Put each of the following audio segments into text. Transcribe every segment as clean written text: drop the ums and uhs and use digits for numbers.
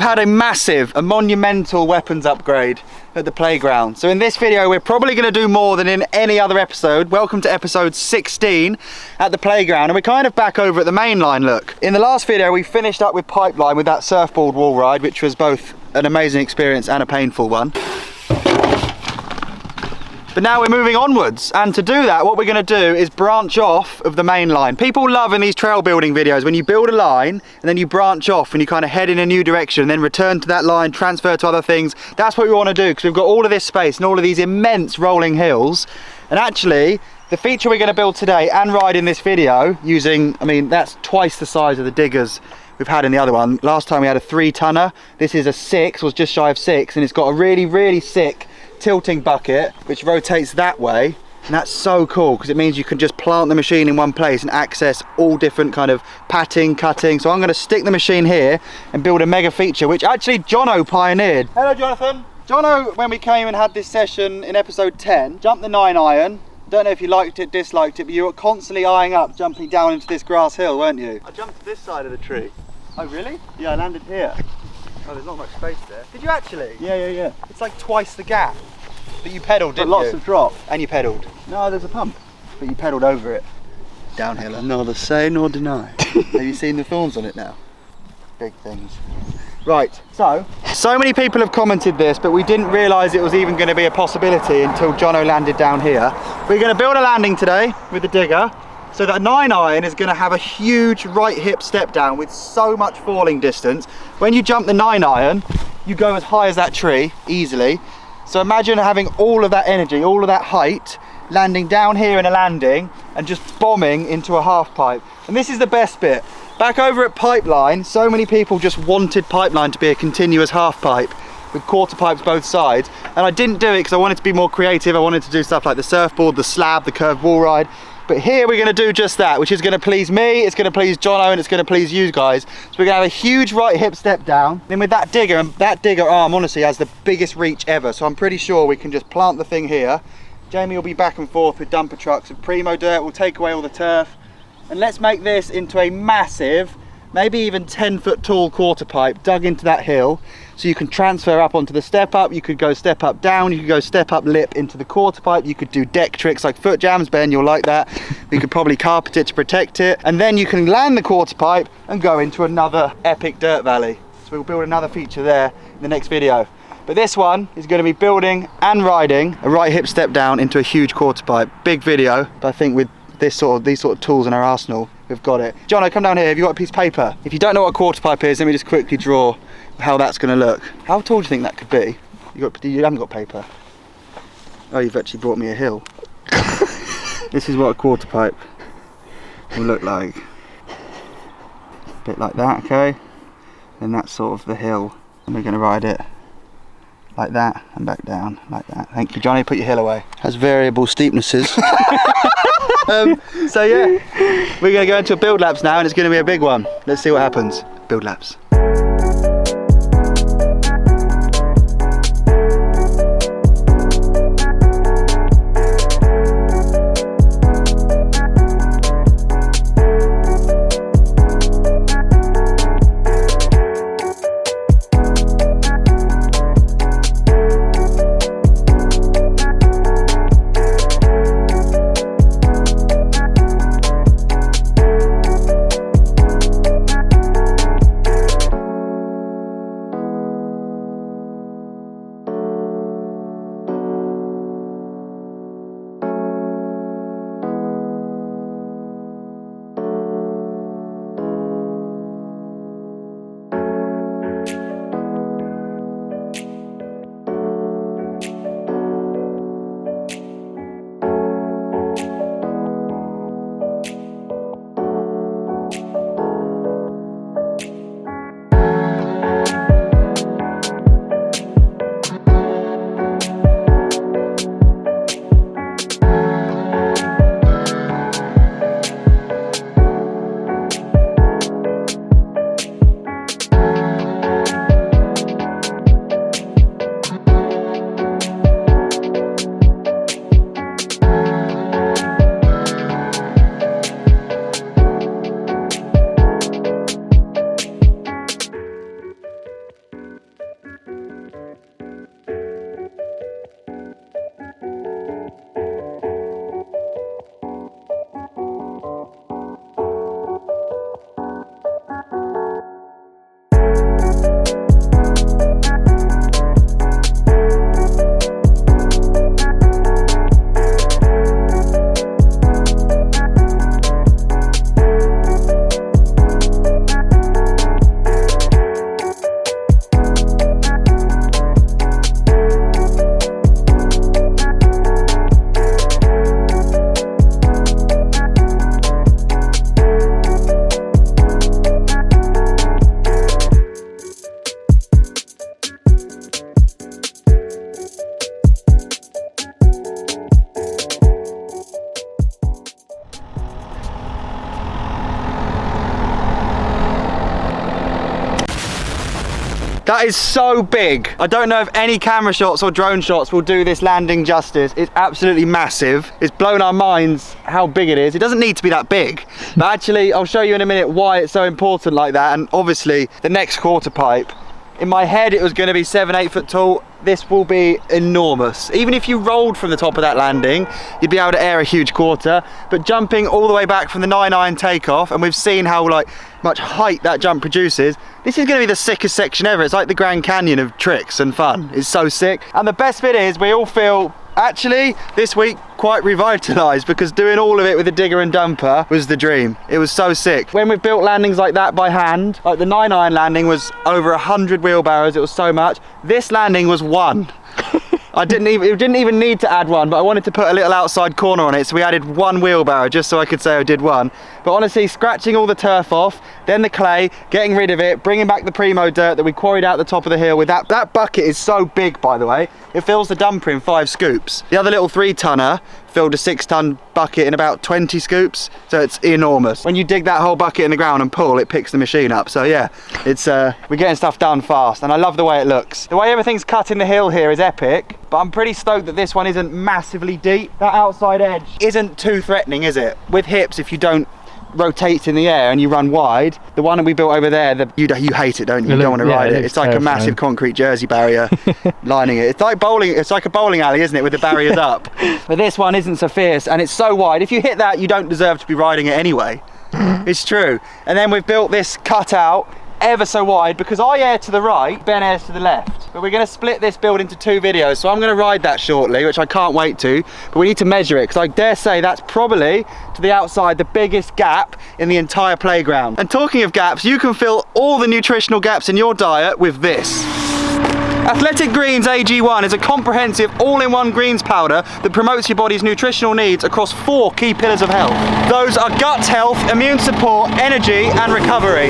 had a monumental weapons upgrade at the playground. So in this video, we're probably going to do more than in any other episode. Welcome to episode 16 at the playground. And we're kind of back over at the main line, look. In the last video, we finished up with pipeline with that surfboard wall ride, which was both an amazing experience and a painful one. But now we're moving onwards, and to do that, what we're going to do is branch off of the main line. People love in these trail building videos when you build a line and then you branch off and you kind of head in a new direction and then return to that line, transfer to other things. That's what we want to do, because we've got all of this space and all of these immense rolling hills. And actually, the feature we're going to build today and ride in this video using, I mean, that's twice the size of the diggers we've had in the other one. Last time we had a 3-tonner. This is a 6, was just shy of 6, and it's got a really, really sick tilting bucket which rotates that way, and that's so cool because it means you can just plant the machine in one place and access all different kind of patting, cutting. So I'm going to stick the machine here and build a mega feature which actually Jono pioneered. Hello Jonathan. Jono, when we came and had this session in episode 10, jumped the 9-iron. Don't know if you liked it, disliked it, but you were constantly eyeing up jumping down into this grass hill, weren't you? I jumped to this side of the tree. Oh really? Yeah, I landed here. Oh, there's not much space there. Did you actually? Yeah. It's like twice the gap. But you pedalled, didn't you? Lots of drop. And you pedalled. No, there's a pump. But you pedalled over it. Downhill. Neither say nor deny. Have you seen the thorns on it now? Big things. Right, so many people have commented this, but we didn't realise it was even going to be a possibility until Jono landed down here. We're going to build a landing today with the digger, so that a 9-iron is going to have a huge right hip step down with so much falling distance. When you jump the 9-iron, you go as high as that tree, easily. So imagine having all of that energy, all of that height, landing down here in a landing and just bombing into a half pipe. And this is the best bit. Back over at pipeline, so many people just wanted pipeline to be a continuous half pipe with quarter pipes both sides. And I didn't do it because I wanted to be more creative. I wanted to do stuff like the surfboard, the slab, the curved wall ride. But here we're going to do just that, which is going to please me, it's going to please Jono, and it's going to please you guys. So we're going to have a huge right hip step down. Then with that digger, and that digger arm honestly has the biggest reach ever. So I'm pretty sure we can just plant the thing here. Jamie will be back and forth with dumper trucks and Primo dirt. We'll take away all the turf. And let's make this into a massive, maybe even 10-foot tall quarter pipe dug into that hill. So you can transfer up onto the step up, you could go step up down, you could go step up lip into the quarter pipe, you could do deck tricks like foot jams, Ben, you'll like that. We could probably carpet it to protect it. And then you can land the quarter pipe and go into another epic dirt valley. So we'll build another feature there in the next video. But this one is going to be building and riding a right hip step down into a huge quarter pipe. Big video, but I think with these sort of tools in our arsenal, we've got it. Jono, come down here. Have you got a piece of paper? If you don't know what a quarter pipe is, let me just quickly draw how that's going to look. How tall do you think that could be? You haven't got paper. Oh, you've actually brought me a hill. This is what a quarter pipe will look like. A bit like that, okay? And that's sort of the hill. And we're going to ride it like that and back down like that. Thank you, Johnny. Put your hill away. Has variable steepnesses. So yeah, we're going to go into a build lapse now, and it's going to be a big one. Let's see what happens. Build lapse. That is so big. I don't know if any camera shots or drone shots will do this landing justice. It's absolutely massive. It's blown our minds how big it is. It doesn't need to be that big, but actually I'll show you in a minute why it's so important like that. And obviously the next quarter pipe, in my head it was going to be 7-8 foot tall. This will be enormous. Even if you rolled from the top of that landing, you'd be able to air a huge quarter, but jumping all the way back from the 9-iron takeoff, and we've seen how like much height that jump produces, this is going to be the sickest section ever. It's like the Grand Canyon of tricks and fun. It's so sick. And the best bit is we all feel actually this week quite revitalized, because doing all of it with a digger and dumper was the dream. It was so sick. When we've built landings like that by hand, like the 9-iron landing was over 100 wheelbarrows. It was so much. This landing was 1. It didn't even need to add 1, but I wanted to put a little outside corner on it, so we added 1 wheelbarrow just so I could say I did 1. But honestly, scratching all the turf off, then the clay, getting rid of it, bringing back the primo dirt that we quarried out the top of the hill with that bucket is so big, by the way. It fills the dumper in 5 scoops. The other little 3-tonner filled a 6-ton bucket in about 20 scoops, so it's enormous. When you dig that whole bucket in the ground and pull, it picks the machine up. So yeah, it's we're getting stuff done fast, and I love the way it looks. The way everything's cut in the hill here is epic, but I'm pretty stoked that this one isn't massively deep. That outside edge isn't too threatening, is it? With hips, if you don't rotate in the air and you run wide, the one that we built over there, you hate it, don't you? You don't want to ride it. It's like a massive concrete jersey barrier lining it. It's like bowling. It's like a bowling alley, isn't it, with the barriers up? But this one isn't so fierce, and it's so wide. If you hit that, you don't deserve to be riding it anyway. It's true. And then we've built this cutout ever so wide, because I air to the right, Ben airs to the left. But we're going to split this build into 2 videos, so I'm going to ride that shortly, which I can't wait to. But we need to measure it, because I dare say that's probably, to the outside, the biggest gap in the entire playground. And talking of gaps, you can fill all the nutritional gaps in your diet with this. Athletic Greens AG1 is a comprehensive all-in-one greens powder that promotes your body's nutritional needs across 4 key pillars of health. Those are gut health, immune support, energy and recovery.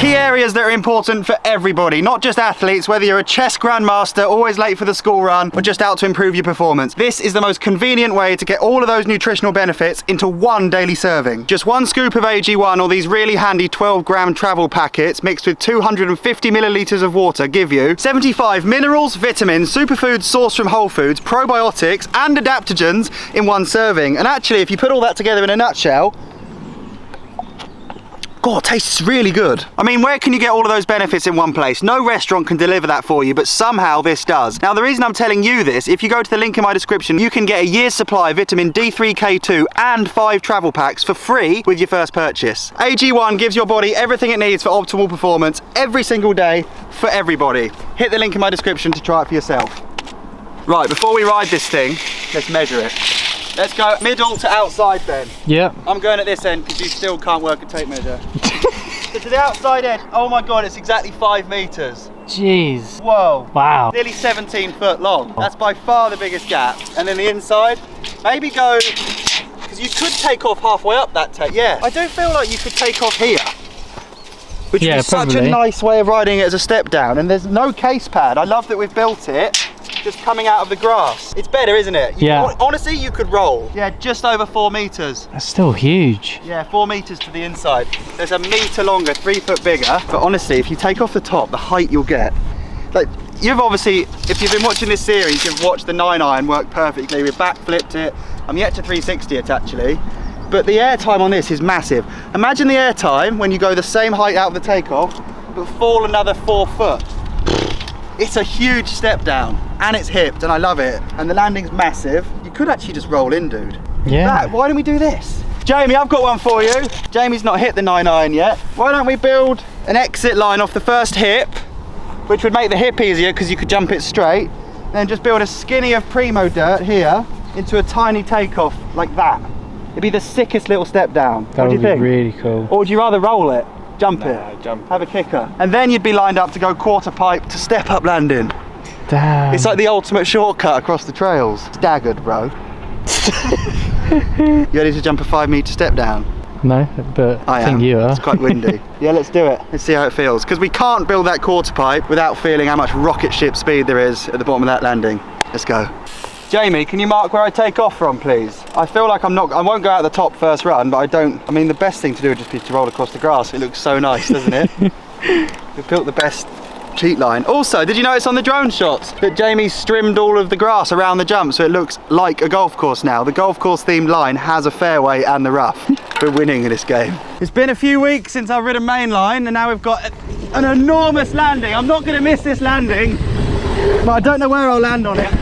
Key areas that are important for everybody, not just athletes, whether you're a chess grandmaster, always late for the school run, or just out to improve your performance. This is the most convenient way to get all of those nutritional benefits into 1 daily serving. Just 1 scoop of AG1 or these really handy 12-gram travel packets mixed with 250 millilitres of water give you 75 minerals, vitamins, superfoods sourced from whole foods, probiotics and adaptogens in 1 serving. And actually, if you put all that together in a nutshell, God, it tastes really good. I mean, where can you get all of those benefits in 1 place? No restaurant can deliver that for you, but somehow this does. Now, the reason I'm telling you this, if you go to the link in my description, you can get a year's supply of vitamin D3K2 and 5 travel packs for free with your first purchase. AG1 gives your body everything it needs for optimal performance every single day for everybody. Hit the link in my description to try it for yourself. Right, before we ride this thing, let's measure it. Let's go middle to outside then. Yeah. I'm going at this end because you still can't work a tape measure. So to the outside edge, oh my God, it's exactly 5 meters. Jeez. Whoa. Wow. Nearly 17 foot long. That's by far the biggest gap. And then the inside, maybe go, because you could take off halfway up that tape. Yeah. I do feel like you could take off here. Which is such a nice way of riding it as a step down. And there's no case pad. I love that we've built it just coming out of the grass. It's better, isn't it? Honestly, you could roll. Yeah, just over 4 meters. That's still huge. Yeah, 4 meters to the inside. There's a meter longer, 3 foot bigger. But honestly, if you take off the top, the height you'll get. Like, you've obviously, if you've been watching this series, you've watched the 9-iron work perfectly. We've backflipped it. I'm yet to 360 it actually. But the air time on this is massive. Imagine the air time when you go the same height out of the takeoff, but fall another 4 foot. It's a huge step down, and it's hipped, and I love it. And the landing's massive. You could actually just roll in, dude. Yeah. Why don't we do this? Jamie, I've got one for you. Jamie's not hit the 9-iron yet. Why don't we build an exit line off the first hip, which would make the hip easier because you could jump it straight. Then just build a skinny of primo dirt here into a tiny takeoff like that. It'd be the sickest little step down. What do you think? Really cool. Or would you rather roll it? Jump it? Jump. Have a kicker. And then you'd be lined up to go quarter pipe to step up landing. Damn. It's like the ultimate shortcut across the trails. Staggered, bro. You ready to jump a 5 meter step down? No, but I think you are. It's quite windy. Yeah, let's do it. Let's see how it feels. Because we can't build that quarter pipe without feeling how much rocket ship speed there is at the bottom of that landing. Let's go. Jamie, can you mark where I take off from, please? I feel like I won't go out the top first run, but I mean, the best thing to do would just be to roll across the grass. It looks so nice, doesn't it? We've built the best cheat line. Also, did you notice on the drone shots that Jamie's trimmed all of the grass around the jump so it looks like a golf course now? The golf course themed line has a fairway and the rough. We're winning in this game. It's been a few weeks since I've ridden mainline and now we've got an enormous landing. I'm not going to miss this landing, but I don't know where I'll land on it.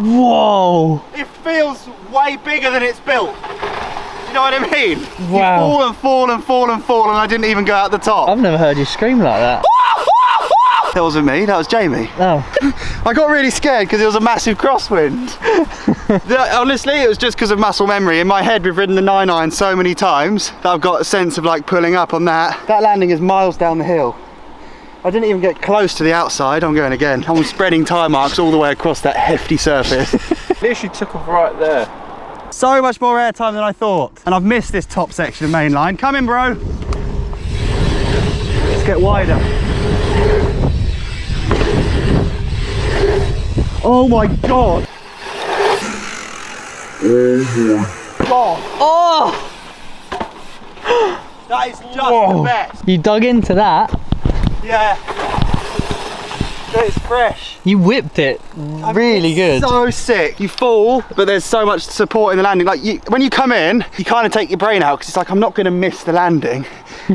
Whoa! It feels way bigger than it's built. Do you know what I mean? Wow. You fall and I didn't even go out the top. I've never heard you scream like that. That wasn't me, that was Jamie. Oh. I got really scared because it was a massive crosswind. Honestly, it was just because of muscle memory. In my head, we've ridden the 9-iron so many times that I've got a sense of like pulling up on that. That landing is miles down the hill. I didn't even get close to the outside. I'm going again. I'm spreading tyre marks all the way across that hefty surface. Literally took off right there. So much more airtime than I thought. And I've missed this top section of mainline. Come in, bro. Let's get wider. Oh my God. Oh! That is just the best. You dug into that? Yeah. It's fresh. You whipped it really good. So sick. You fall, but there's so much support in the landing. Like when you come in, you kind of take your brain out because it's like, I'm not going to miss the landing.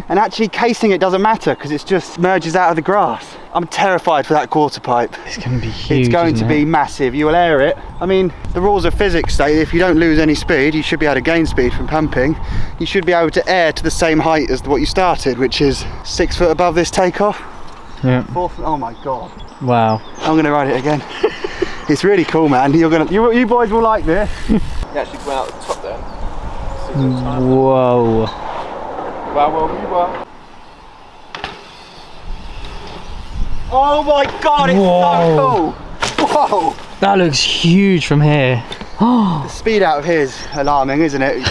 And actually casing it doesn't matter because it just merges out of the grass. I'm terrified for that quarter pipe. It's going to be huge. It's going to be massive. You will air it. I mean, the rules of physics say if you don't lose any speed, you should be able to gain speed from pumping. You should be able to air to the same height as what you started, which is 6 foot above this takeoff. Yeah. 4 foot. Oh my God. Wow. I'm going to ride it again. It's really cool, man. You boys will like this. You actually went out the top there. Whoa. Well, you were. Oh my God, it's so cool. Whoa. That looks huge from here. The speed out of here is alarming, isn't it?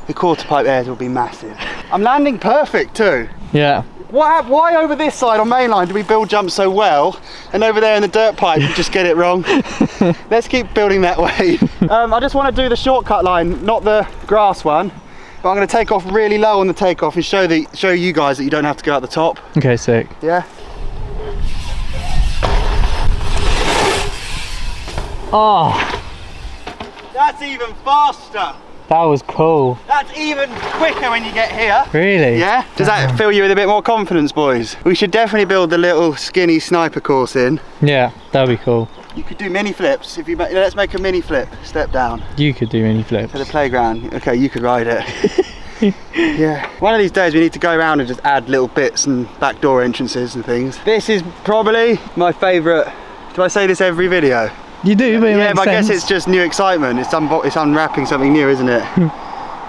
The quarter pipe airs will be massive. I'm landing perfect too. Yeah. Why over this side on mainline do we build jump so well, and over there in the dirt pipe you just get it wrong? Let's keep building that way. I just want to do the shortcut line, not the grass one, but I'm going to take off really low on the takeoff and show you guys that you don't have to go out the top. Okay, sick. Yeah. Oh, That's even faster. that was cool. That's even quicker when you get here. Really? Yeah? Does that fill you with a bit more confidence, boys? We should definitely build the little skinny sniper course in. Yeah, that'd be cool. You could do mini flips. If you let's make a mini flip. Step down You could do mini flips. to the playground. Okay, you could ride it. Yeah. One of these days we need to go around and just add little bits and backdoor entrances and things. This is probably my favourite. Do I say this every video? You do, but it Yeah, makes but I guess sense. it's just new excitement. It's unwrapping something new, isn't it?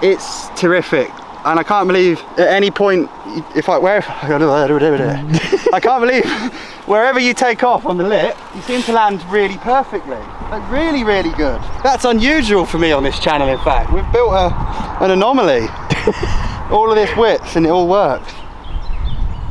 It's terrific, and I can't believe at any point I can't believe wherever you take off on the lip, you seem to land really perfectly. Like really, really good. That's unusual for me on this channel. In fact, we've built an anomaly. All of this width, and it all works.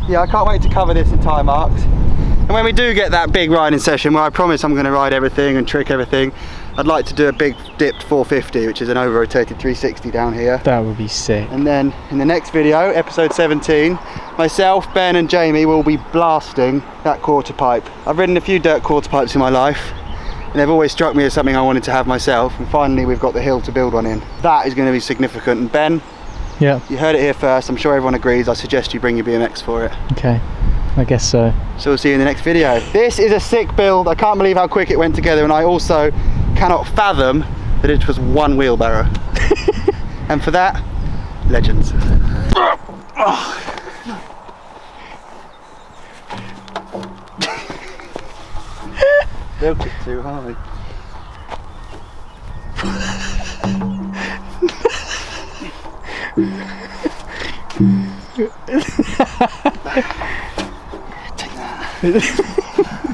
Yeah, I can't wait to cover this in tyre marks. And when we do get that big riding session where I promise I'm going to ride everything and trick everything, I'd like to do a big dipped 450, which is an over-rotated 360 down here. That would be sick. And then in the next video, episode 17, myself, Ben and Jamie will be blasting that quarter pipe. I've ridden a few dirt quarter pipes in my life, and they've always struck me as something I wanted to have myself, and finally we've got the hill to build one in. That is going to be significant. And Ben, Yeah. you heard it here first, I'm sure everyone agrees, I suggest you bring your BMX for it. Okay. I guess so. So we'll see you in the next video. This is a sick build. I can't believe how quick it went together, and I also cannot fathom that it was one wheelbarrow. And for that, legends. Milk it too hard. Take that.